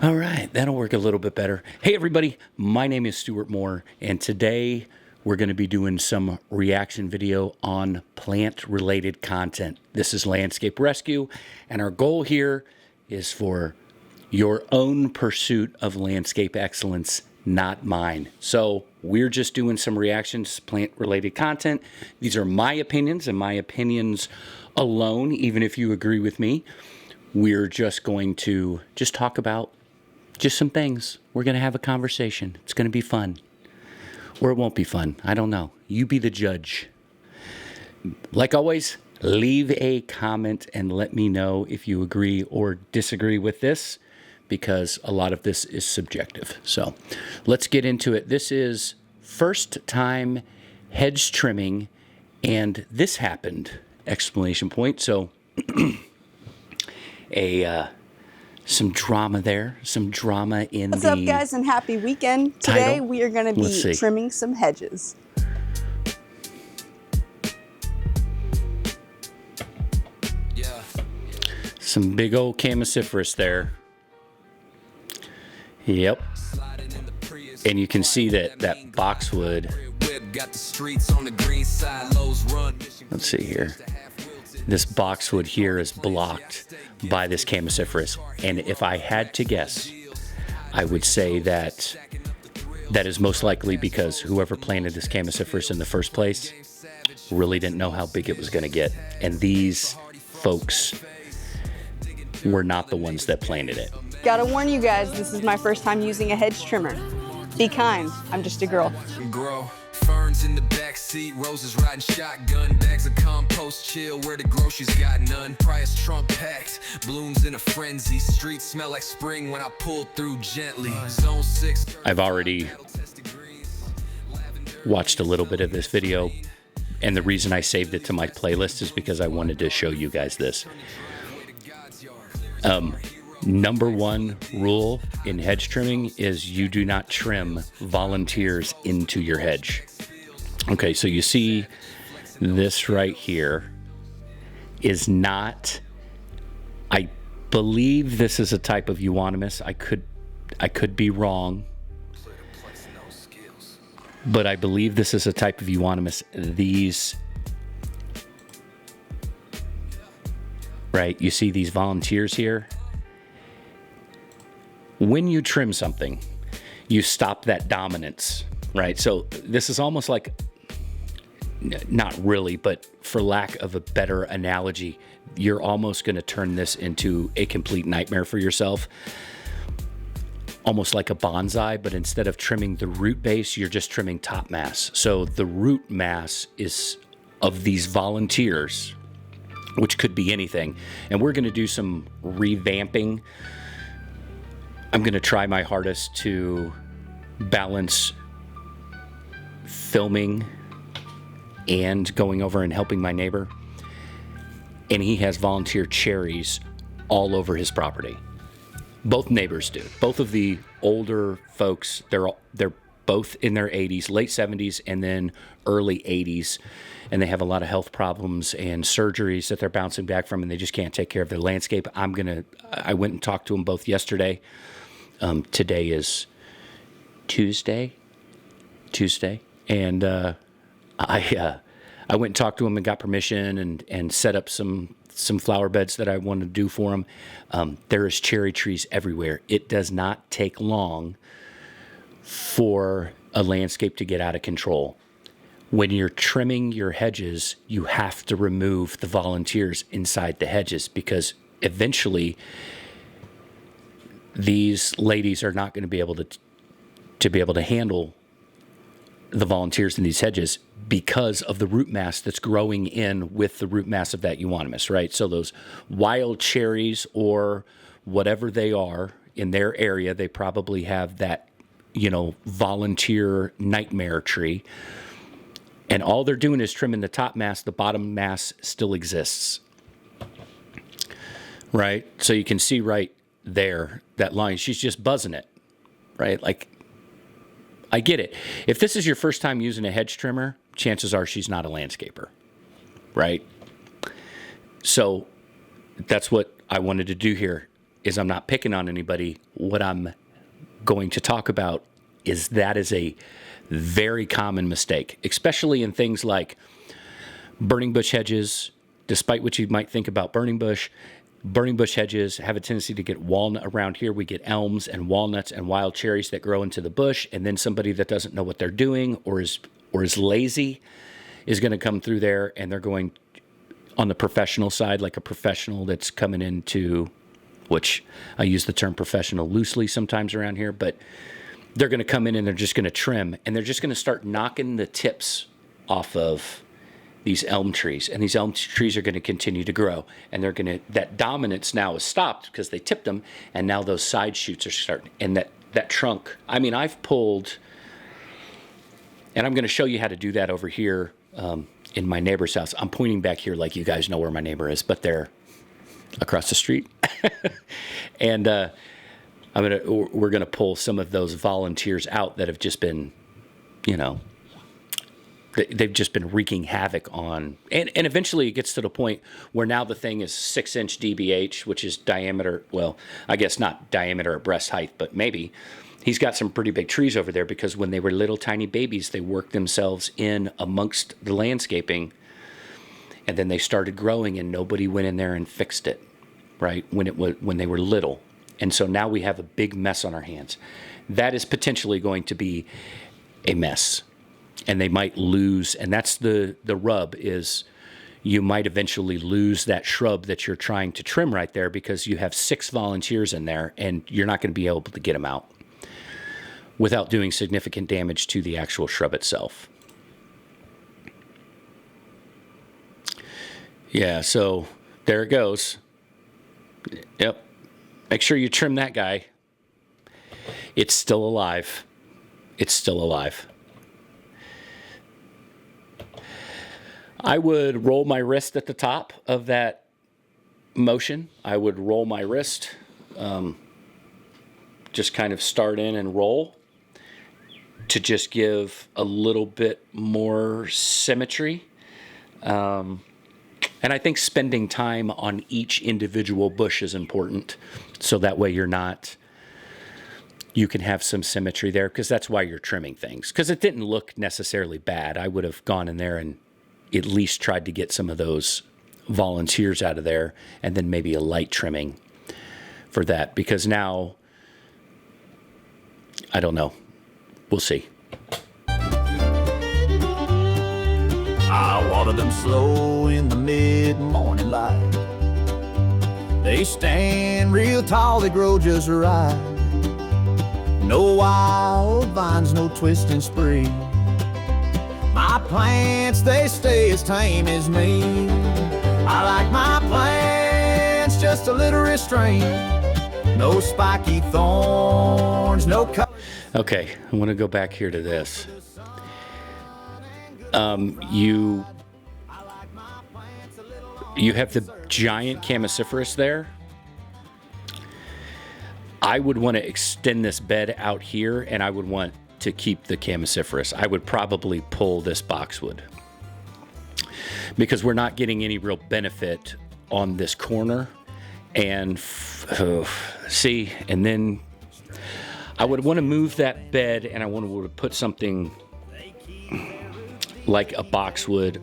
All right, that'll work a little bit better. Hey, everybody, my name is Stuart Moore, and today we're going to be doing some reaction video on plant-related content. This is Landscape Rescue, and our goal here is for your own pursuit of landscape excellence, not mine. So we're just doing some reactions to plant-related content. These are my opinions and my opinions alone, even if you agree with me. We're just going to talk about just some things. We're going to have a conversation. It's going to be fun. Or it won't be fun. I don't know. You be the judge. Like always, leave a comment and let me know if you agree or disagree with this, because a lot of this is subjective. So let's get into it. This is first time hedge trimming, and this happened! Exclamation point. So some drama there, some drama in What's up, guys, and happy weekend. Today we are going to be trimming some hedges. Some big old camasiferous there. Yep. And you can see that boxwood. Let's see here. This boxwood here is blocked by this camasiferous, and if I had to guess, I would say that is most likely because whoever planted this camasiferous in the first place really didn't know how big it was going to get, and these folks were not the ones that planted it. Gotta warn you guys, this is my first time using a hedge trimmer. Be kind, I'm just a girl. Ferns in the backseat, roses riding shotgun, bags of compost chill where the groceries got none. Price trunk packed, blooms in a frenzy. Streets smell like spring when I pull through gently. Zone 6. I've already watched a little bit of this video, and the reason I saved it to my playlist is because I wanted to show you guys this. Number one rule in hedge trimming is you do not trim volunteers into your hedge. Okay, so you see this right here is not, I believe this is a type of euonymus. I could be wrong, but I believe this is a type of euonymus. These, right, you see these volunteers here? When you trim something, you stop that dominance, right? So this is almost like, not really, but for lack of a better analogy, you're almost going to turn this into a complete nightmare for yourself. Almost like a bonsai, but instead of trimming the root base, you're just trimming top mass. So the root mass is of these volunteers, which could be anything. And we're going to do some revamping. I'm going to try my hardest to balance filming and going over and helping my neighbor. And he has volunteer cherries all over his property. Both neighbors do. Both of the older folks, they're both in their 80s, late 70s, and then early 80s. And they have a lot of health problems and surgeries that they're bouncing back from, and they just can't take care of their landscape. I went and talked to them both yesterday. Today is Tuesday, and I went and talked to him and got permission and set up some flower beds that I wanted to do for him. There is cherry trees everywhere. It does not take long for a landscape to get out of control. When you're trimming your hedges, you have to remove the volunteers inside the hedges, because eventually these ladies are not going to be able to handle the volunteers in these hedges because of the root mass that's growing in with the root mass of that euonymus, right? So those wild cherries or whatever they are in their area, they probably have that, volunteer nightmare tree. And all they're doing is trimming the top mass. The bottom mass still exists, right? So you can see right there, that line, she's just buzzing it, right? Like, I get it. If this is your first time using a hedge trimmer, chances are she's not a landscaper, right? So that's what I wanted to do here. is I'm not picking on anybody. What I'm going to talk about is that is a very common mistake, especially in things like burning bush hedges. Despite what you might think about burning bush hedges have a tendency to get walnut. Around here we get elms and walnuts and wild cherries that grow into the bush, and then somebody that doesn't know what they're doing or is lazy is going to come through there, and they're going on the professional side, like a professional that's coming into, which I use the term professional loosely sometimes around here, but they're going to come in and they're just going to trim, and they're just going to start knocking the tips off of these elm trees, and these elm trees are going to continue to grow, and they're going to, that dominance now is stopped because they tipped them, and now those side shoots are starting, and that trunk, I mean, I've pulled, and I'm going to show you how to do that over here in my neighbor's house. I'm pointing back here like you guys know where my neighbor is, but they're across the street. And we're gonna pull some of those volunteers out that have just been, you know, they've just been wreaking havoc on, and eventually it gets to the point where now the thing is 6-inch DBH, which is diameter, well, I guess not diameter or breast height, but maybe. He's got some pretty big trees over there because when they were little tiny babies, they worked themselves in amongst the landscaping, and then they started growing and nobody went in there and fixed it, right, when they were little. And so now we have a big mess on our hands. That is potentially going to be a mess. And they might lose, and that's the rub, is you might eventually lose that shrub that you're trying to trim right there because you have 6 volunteers in there and you're not going to be able to get them out without doing significant damage to the actual shrub itself. Yeah, so there it goes. Yep. Make sure you trim that guy. It's still alive. It's still alive. I would roll my wrist at the top of that motion. I would roll my wrist, just kind of start in and roll to just give a little bit more symmetry. And I think spending time on each individual bush is important, so that way you can have some symmetry there, because that's why you're trimming things. Because it didn't look necessarily bad. I would have gone in there and at least tried to get some of those volunteers out of there, and then maybe a light trimming for that, because now, I don't know. We'll see. I water them slow in the mid-morning light. They stand real tall, they grow just right. No wild vines, no twist and spree. My plants, they stay as tame as me. I like my plants just a little restrained. No spiky thorns, no color. Okay, I want to go back here to this. You have the giant Chamaecyparis there. I would want to extend this bed out here, and I would want to keep the Chamaecyparis. I would probably pull this boxwood because we're not getting any real benefit on this corner. And see, and then I would want to move that bed, and I want to put something like a boxwood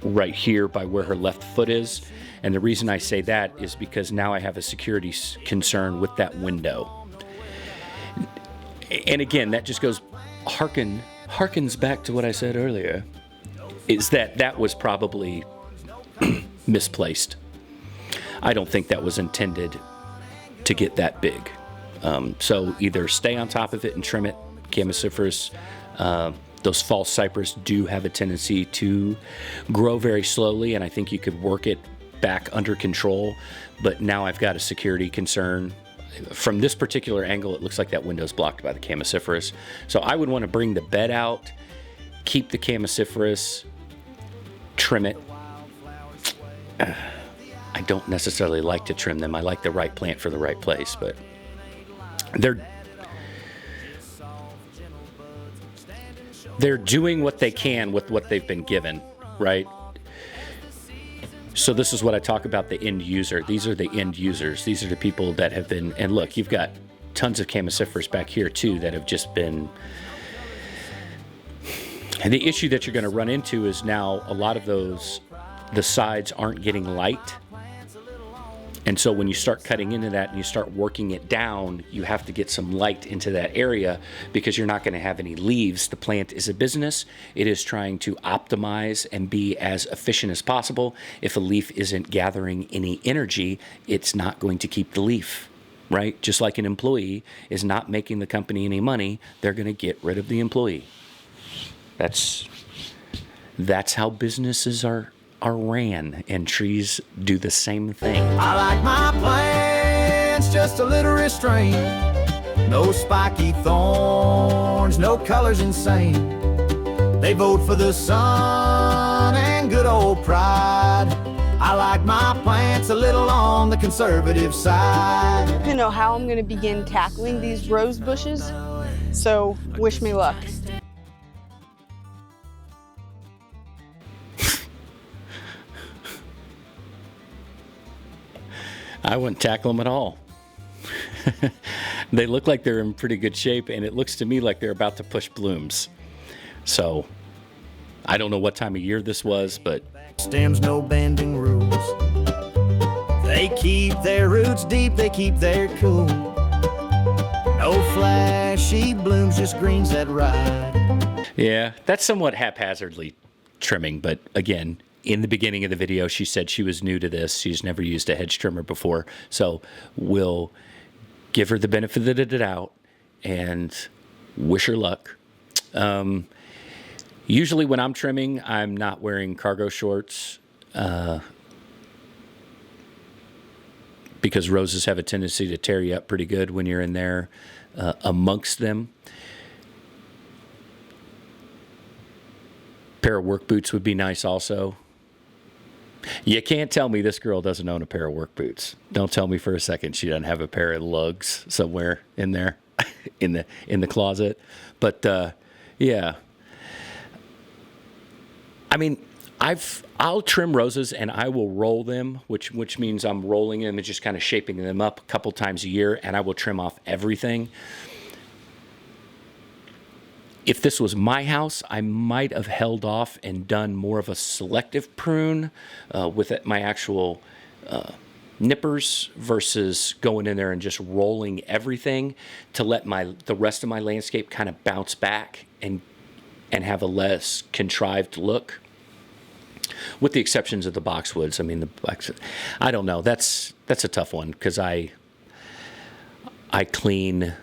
right here by where her left foot is. And the reason I say that is because now I have a security concern with that window. And again, that just goes harkens back to what I said earlier, is that was probably misplaced. I don't think that was intended to get that big. So either stay on top of it and trim it. Chamaecyparis, those false cypress do have a tendency to grow very slowly, and I think you could work it back under control. But now I've got a security concern. From this particular angle, it looks like that window's blocked by the Chamaecyparis. So I would want to bring the bed out, keep the Chamaecyparis, trim it. I don't necessarily like to trim them. I like the right plant for the right place, but they're doing what they can with what they've been given, right? So this is what I talk about, the end user. These are the end users. These are the people that have been, and look, you've got tons of Chamaecyparis back here too that have just been, and the issue that you're going to run into is now a lot of those, the sides aren't getting light. And so when you start cutting into that and you start working it down, you have to get some light into that area because you're not going to have any leaves. The plant is a business. It is trying to optimize and be as efficient as possible. If a leaf isn't gathering any energy, it's not going to keep the leaf, right? Just like an employee is not making the company any money, they're going to get rid of the employee. That's how businesses are ran, and trees do the same thing. I like my plants just a little restrained. No spiky thorns, no colors insane. They vote for the sun and good old pride. I like my plants a little on the conservative side. I don't know how I'm going to begin tackling these rose bushes, so wish me luck. I wouldn't tackle them at all. They look like they're in pretty good shape, and it looks to me like they're about to push blooms. So I don't know what time of year this was, but Stems, no bending rules. They keep their roots deep, they keep their cool. No flashy blooms, just greens that ride. yeah, that's somewhat haphazardly trimming. But again, in the beginning of the video, she said she was new to this. She's never used a hedge trimmer before. So we'll give her the benefit of the doubt and wish her luck. Usually when I'm trimming, I'm not wearing cargo shorts because roses have a tendency to tear you up pretty good when you're in there amongst them. Pair of work boots would be nice also. You can't tell me this girl doesn't own a pair of work boots. Don't tell me for a second she doesn't have a pair of lugs somewhere in there in the closet. But yeah. I mean, I'll trim roses and I will roll them, which means I'm rolling them and just kind of shaping them up a couple times a year, and I will trim off everything. If this was my house, I might have held off and done more of a selective prune with my actual nippers versus going in there and just rolling everything to let the rest of my landscape kind of bounce back and have a less contrived look. With the exceptions of the boxwoods. I mean, I don't know. That's a tough one because I clean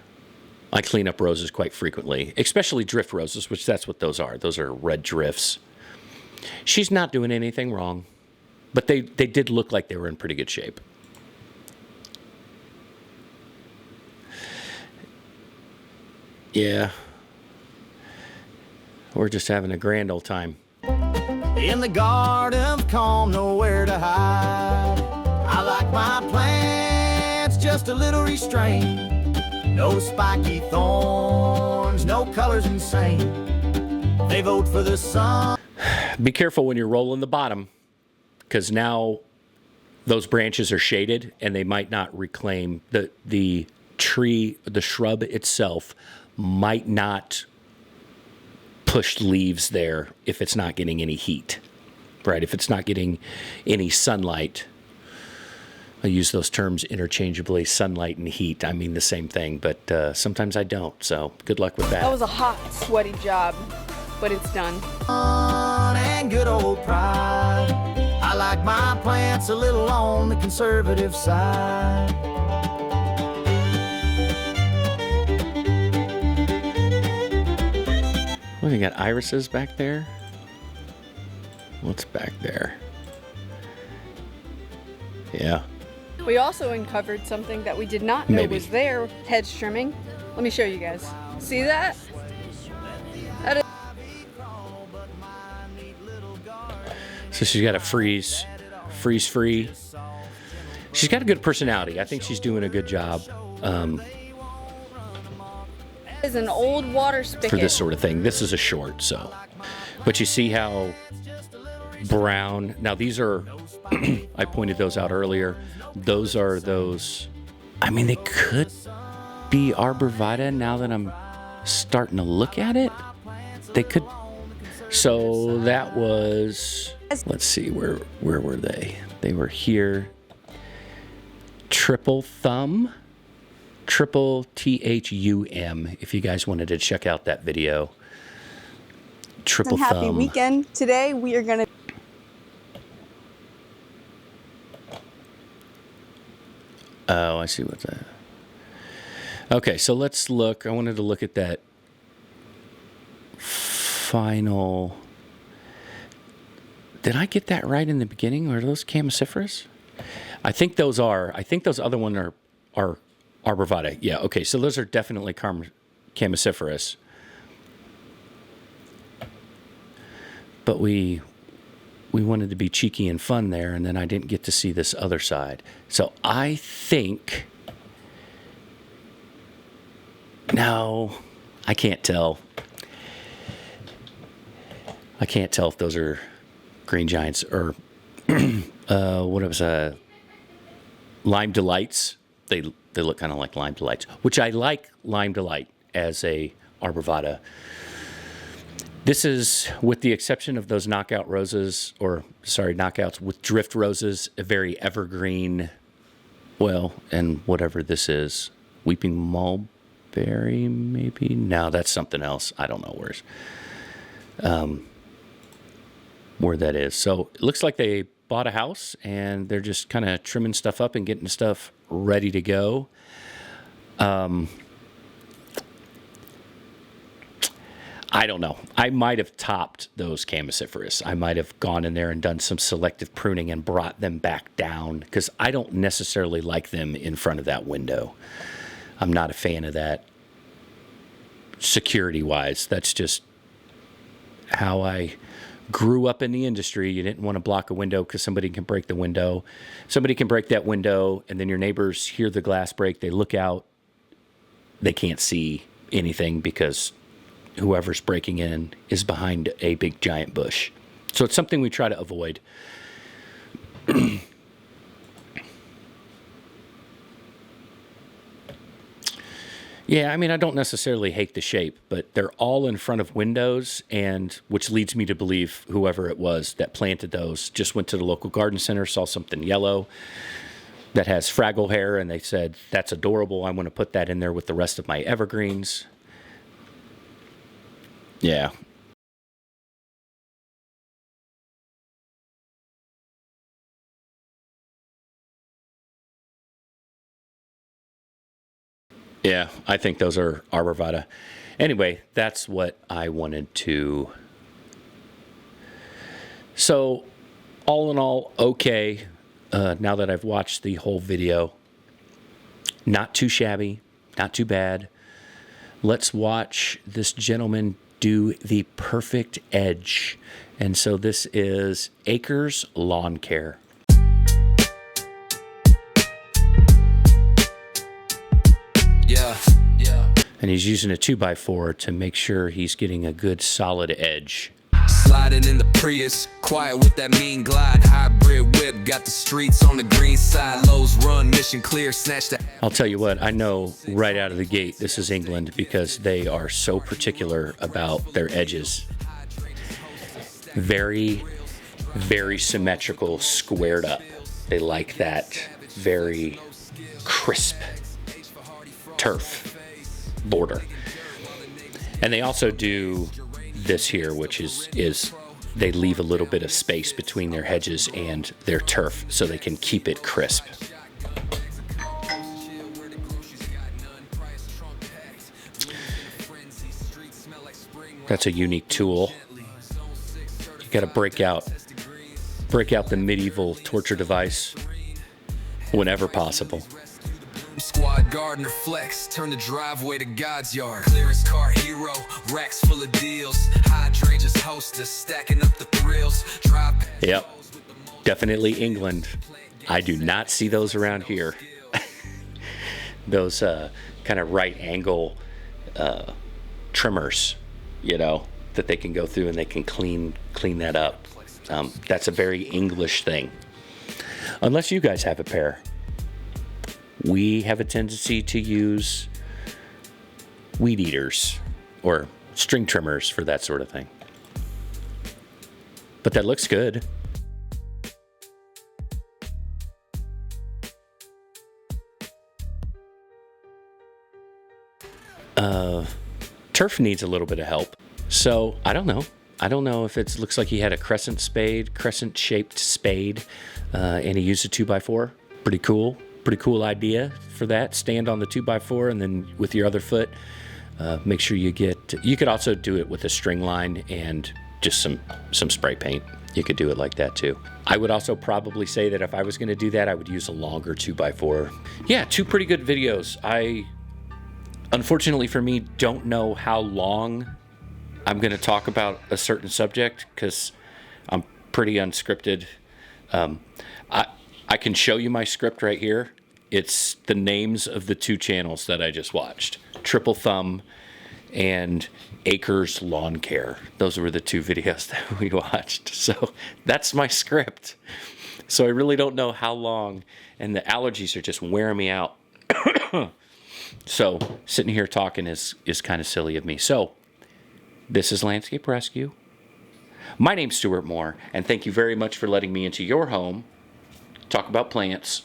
up roses quite frequently, especially drift roses, which that's what those are. Those are red drifts. She's not doing anything wrong, but they did look like they were in pretty good shape. Yeah. We're just having a grand old time. In the garden of calm, nowhere to hide. I like my plants just a little restrained. No spiky thorns, no colors insane. They vote for the sun. Be careful when you're rolling the bottom, because now those branches are shaded and they might not reclaim the tree, the shrub itself might not push leaves there if it's not getting any heat, right? If it's not getting any sunlight. I use those terms interchangeably, sunlight and heat. I mean the same thing, but sometimes I don't, so good luck with that. That was a hot, sweaty job, but it's done. And good old pride. I like my plants a little on the conservative side. Well, you got irises back there. What's back there? Yeah. We also uncovered something that we did not know was there, hedge trimming. Let me show you guys. See that? That is So she's got a freeze free. She's got a good personality. I think she's doing a good job is an old water spigot. for this sort of thing. This is a short, so. But you see how brown. Now these are, I pointed those out earlier. Those are those, I mean, they could be arborvitae now that I'm starting to look at it. They could. So that was, let's see, where were they? They were here. Triple Thumb. Triple THUM, if you guys wanted to check out that video. Triple Thumb. Happy weekend. Today we are going to... Oh, I see what's that. Okay, so let's look. I wanted to look at that final... Did I get that right in the beginning? Are those chamiciferous? I think those are. I think those other ones are arborvitae. Yeah, okay, so those are definitely chamiciferous. But we wanted to be cheeky and fun there, and then I didn't get to see this other side. So I think... No, I can't tell. I can't tell if those are green giants or what it was, Lime Delights. They look kind of like Lime Delights, which I like Lime Delight as a arborvitae. This is, with the exception of those knockout roses, or sorry, knockouts with drift roses, a very evergreen, well, and whatever this is, weeping mulberry maybe? No, that's something else. I don't know where that is. So it looks like they bought a house and they're just kind of trimming stuff up and getting stuff ready to go. I don't know. I might have topped those chamiciferous. I might have gone in there and done some selective pruning and brought them back down, because I don't necessarily like them in front of that window. I'm not a fan of that security-wise. That's just how I grew up in the industry. You didn't want to block a window because somebody can break the window. Somebody can break that window, and then your neighbors hear the glass break. They look out. They can't see anything because whoever's breaking in is behind a big giant bush. So it's something we try to avoid. Yeah, I mean, I don't necessarily hate the shape, but they're all in front of windows, and which leads me to believe whoever it was that planted those just went to the local garden center, saw something yellow that has fraggle hair, and they said, that's adorable. I want to put that in there with the rest of my evergreens. Yeah. Yeah, I think those are arborvitae. Anyway, that's what I wanted to... So, all in all, okay. Now that I've watched the whole video, not too shabby, not too bad. Let's watch this gentleman do the perfect edge. And so this is Acres Lawn Care. Yeah. And he's using a 2x4 to make sure he's getting a good solid edge. Sliding in the Prius, quiet with that mean glide. Hybrid whip, got the streets on the green side. Lowe's run, mission clear, snatch that. I'll tell you what, I know right out of the gate this is England, because they are so particular about their edges. Very, very symmetrical, squared up. They like that very crisp turf border. And they also do this here, which is they leave a little bit of space between their hedges and their turf so they can keep it crisp. That's a unique tool. You got to break out the medieval torture device whenever possible. Squad gardener flex, turn the driveway to God's yard. Clearance car hero, racks full of deals. Hydrangeas hostess, stacking up the thrills. Yep, definitely England. I do not see those around here. Those kind of right angle trimmers, you know, that they can go through and they can clean that up. That's a very English thing. Unless you guys have a pair. We have a tendency to use weed eaters or string trimmers for that sort of thing. But that looks good. Turf needs a little bit of help. So I don't know. I don't know if it looks like he had a crescent shaped spade, and he used a 2x4. Pretty cool. Pretty cool idea for that. Stand on the 2x4 and then with your other foot, make sure you could also do it with a string line and just some spray paint. You could do it like that too. I would also probably say that if I was gonna do that, I would use a longer 2x4. Yeah, two pretty good videos. I, unfortunately for me, don't know how long I'm gonna talk about a certain subject because I'm pretty unscripted. I can show you my script right here. It's the names of the two channels that I just watched. Triple Thumb and Acres Lawn Care. Those were the two videos that we watched. So that's my script. So I really don't know how long, and the allergies are just wearing me out. So sitting here talking is kind of silly of me. So this is Landscape Rescue. My name's Stuart Moore, and thank you very much for letting me into your home, talk about plants,